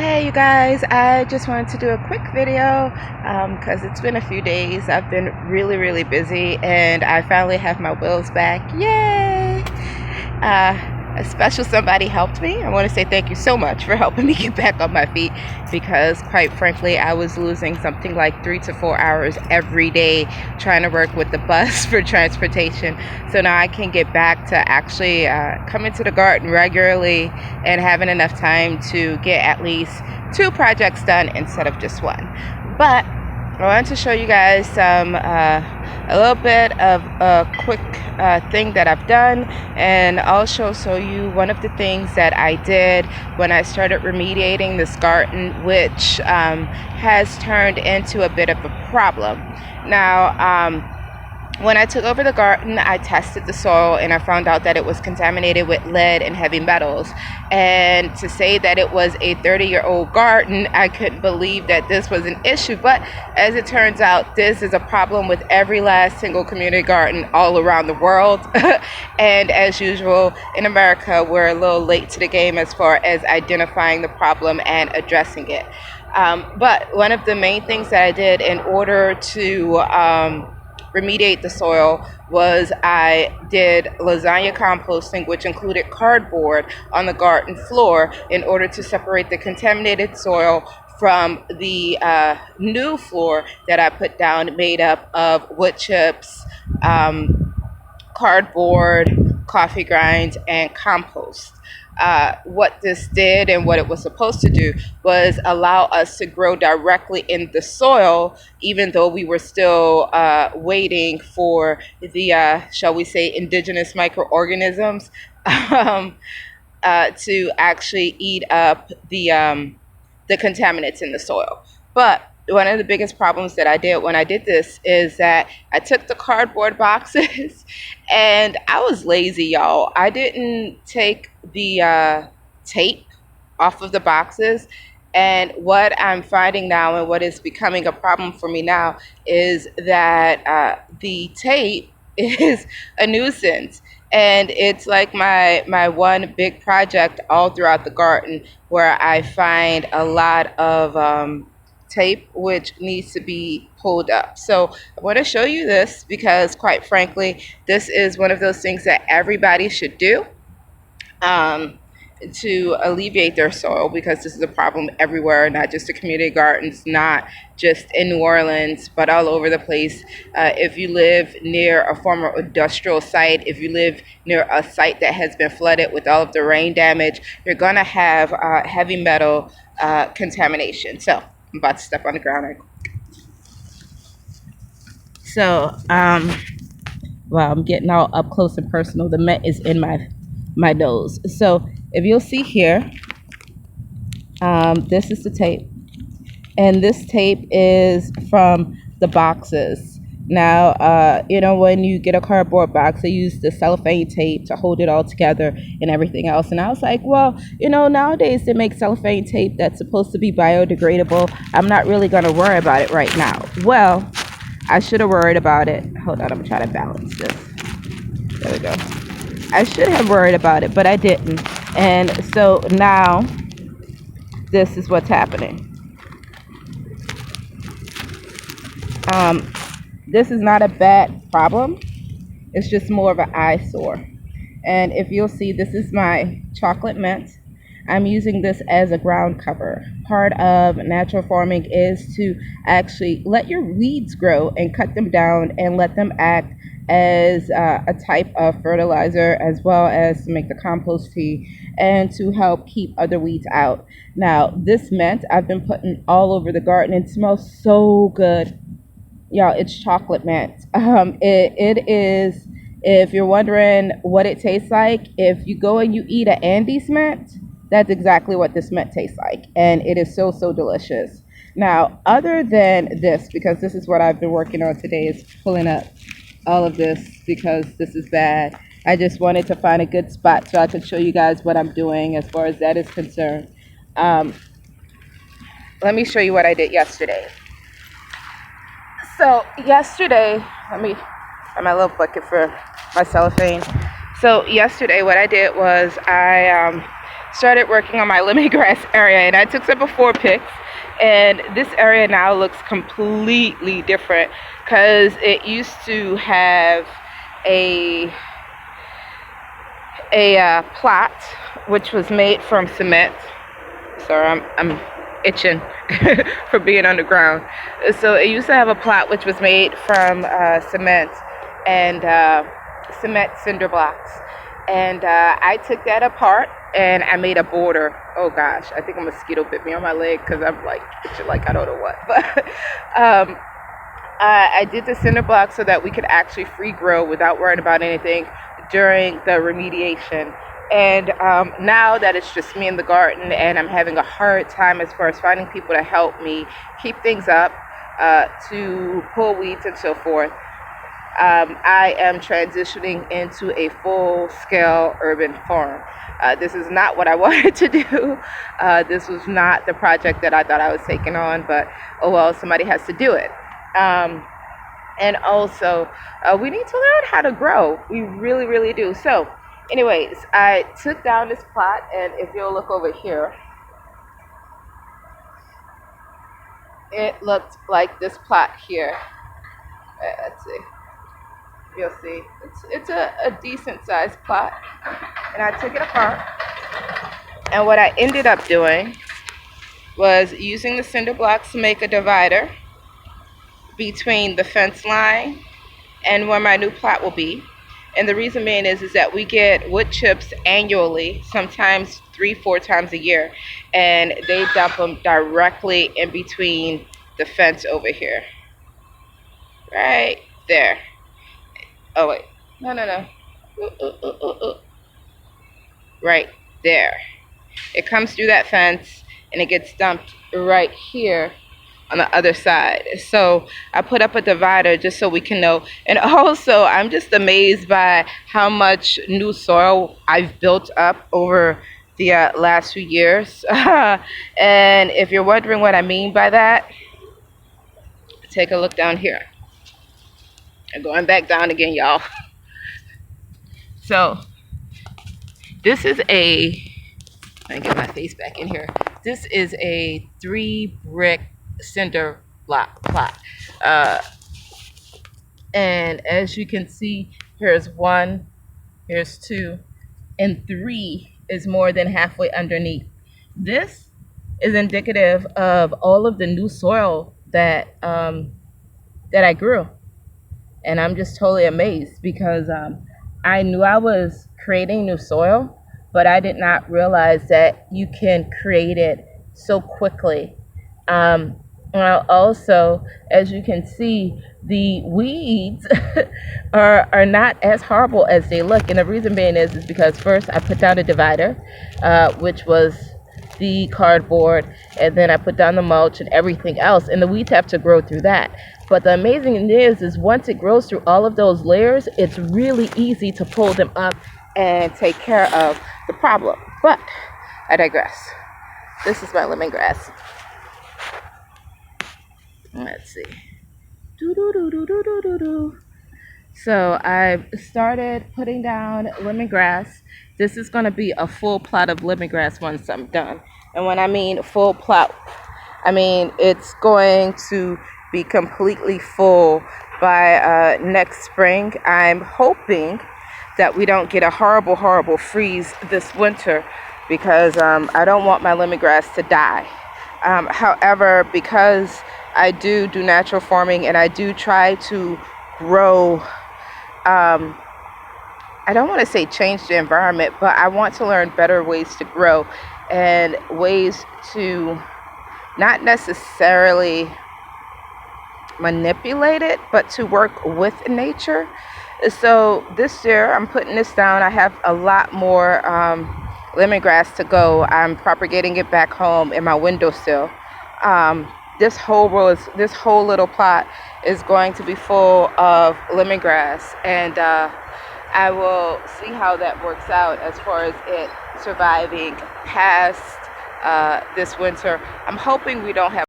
Hey you guys, I just wanted to do a quick video because it's been a few days. I've been really busy and I finally have my wheels back. Yay! A special somebody helped me. I want to say thank you so much for helping me get back on my feet because quite frankly I was losing something like 3 to 4 hours every day trying to work with the bus for transportation. So now I can get back to actually coming to the garden regularly and having enough time to get at least 2 projects done instead of just one. But I wanted to show you guys a little bit of a quick thing that I've done, and also show you one of the things that I did when I started remediating this garden, which has turned into a bit of a problem. Now, when I took over the garden, I tested the soil and I found out that it was contaminated with lead and heavy metals. And to say that it was a 30-year-old garden, I couldn't believe that this was an issue. But as it turns out, this is a problem with every last single community garden all around the world. And as usual, in America, we're a little late to the game as far as identifying the problem and addressing it. But one of the main things that I did in order to remediate the soil was I did lasagna composting, which included cardboard on the garden floor in order to separate the contaminated soil from the new floor that I put down, made up of wood chips, cardboard, coffee grinds, and compost. What this did and what it was supposed to do was allow us to grow directly in the soil, even though we were still waiting for the, shall we say, indigenous microorganisms to actually eat up the contaminants in the soil. But one of the biggest problems that I did when I did this is that I took the cardboard boxes and I was lazy, y'all. I didn't take the tape off of the boxes. And what I'm finding now and what is becoming a problem for me now is that the tape is a nuisance. And it's like my one big project all throughout the garden where I find a lot of tape which needs to be pulled up. So I want to show you this because quite frankly this is one of those things that everybody should do to alleviate their soil, because this is a problem everywhere, not just the community gardens, not just in New Orleans, but all over the place. If you live near a former industrial site, if you live near a site that has been flooded with all of the rain damage, you're gonna have heavy metal contamination. So I'm about to step on the ground right quick. So, well, I'm getting all up close and personal. The mint is in my nose. So if you'll see here, this is the tape. And this tape is from the boxes. Now, you know, when you get a cardboard box, they use the cellophane tape to hold it all together and everything else. And I was like, well, you know, nowadays they make cellophane tape that's supposed to be biodegradable. I'm not really going to worry about it right now. Well, I should have worried about it. Hold on, I'm trying to balance this. There we go. I should have worried about it, but I didn't. And so now this is what's happening. This is not a bad problem. It's just more of an eyesore. And if you'll see, this is my chocolate mint. I'm using this as a ground cover. Part of natural farming is to actually let your weeds grow and cut them down and let them act as a type of fertilizer, as well as to make the compost tea and to help keep other weeds out. Now, this mint I've been putting all over the garden. It smells so good. Y'all, it's chocolate mint. It is, if you're wondering what it tastes like, if you go and you eat an Andes mint, that's exactly what this mint tastes like. And it is so delicious. Now, other than this, because this is what I've been working on today, is pulling up all of this because this is bad. I just wanted to find a good spot so I could show you guys what I'm doing as far as that is concerned. Let me show you what I did yesterday. So yesterday, let me find my little bucket for my cellophane. So yesterday what I did was I started working on my lemongrass area, and I took some before pics, and this area now looks completely different because it used to have a plot which was made from cement. Sorry, I'm itching for being underground. So it used to have a plot which was made from cement and cement cinder blocks, and I took that apart and I made a border. Oh gosh, I think a mosquito bit me on my leg because I'm like itching like I don't know what. But I did the cinder block so that we could actually free grow without worrying about anything during the remediation. And now that it's just me in the garden and I'm having a hard time as far as finding people to help me keep things up, to pull weeds and so forth, I am transitioning into a full-scale urban farm. This is not what I wanted to do. This was not the project that I thought I was taking on, but oh well, somebody has to do it. And also, we need to learn how to grow. We really, really do. So, anyways, I took down this plot, and if you'll look over here, it looked like this plot here. Let's see. You'll see. It's a decent sized plot. And I took it apart. And what I ended up doing was using the cinder blocks to make a divider between the fence line and where my new plot will be. And the reason being is that we get wood chips annually, sometimes 3-4 times a year, and they dump them directly in between the fence over here. Right there. Oh wait, no. Right there. It comes through that fence and it gets dumped right here on the other side. So I put up a divider just so we can know. And also, I'm just amazed by how much new soil I've built up over the last few years. And if you're wondering what I mean by that, take a look down here. I'm going back down again, y'all. So this is let me get my face back in here. This is a 3-brick cinder block plot. And as you can see, here's 1, here's 2, and 3 is more than halfway underneath. This is indicative of all of the new soil that that I grew. And I'm just totally amazed because I knew I was creating new soil, but I did not realize that you can create it so quickly. Also, as you can see, the weeds are not as horrible as they look. And the reason being is because first I put down a divider, which was the cardboard, and then I put down the mulch and everything else, and the weeds have to grow through that. But the amazing thing is once it grows through all of those layers, it's really easy to pull them up and take care of the problem. But I digress. This is my lemongrass. Let's see. So I've started putting down lemongrass. This is going to be a full plot of lemongrass once I'm done. And when I mean full plot, I mean it's going to be completely full by next spring. I'm hoping that we don't get a horrible freeze this winter because I don't want my lemongrass to die. However, because I do natural farming and I do try to grow, I don't want to say change the environment, but I want to learn better ways to grow and ways to not necessarily manipulate it, but to work with nature. So this year I'm putting this down. I have a lot more lemongrass to go. I'm propagating it back home in my windowsill. This whole little plot is going to be full of lemongrass, and I will see how that works out as far as it surviving past this winter. I'm hoping we don't have